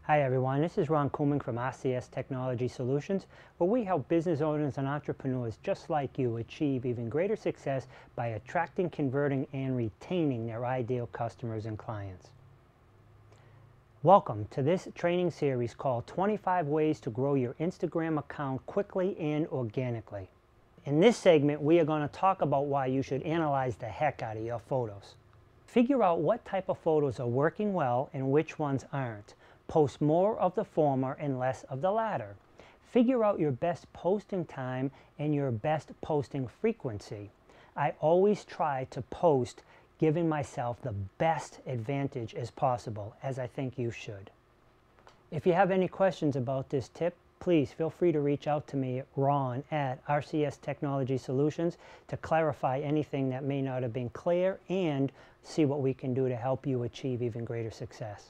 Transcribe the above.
Hi everyone, this is Ron Kuhlman from RCS Technology Solutions, where we help business owners and entrepreneurs just like you achieve even greater success by attracting, converting, and retaining their ideal customers and clients. Welcome to this training series called 25 Ways to Grow Your Instagram Account Quickly and Organically. In this segment, we are going to talk about why you should analyze the heck out of your photos. Figure out what type of photos are working well and which ones aren't. Post more of the former and less of the latter. Figure out your best posting time and your best posting frequency. I always try to post giving myself the best advantage as possible, as I think you should. If you have any questions about this tip, please feel free to reach out to me, Ron, at RCS Technology Solutions, to clarify anything that may not have been clear and see what we can do to help you achieve even greater success.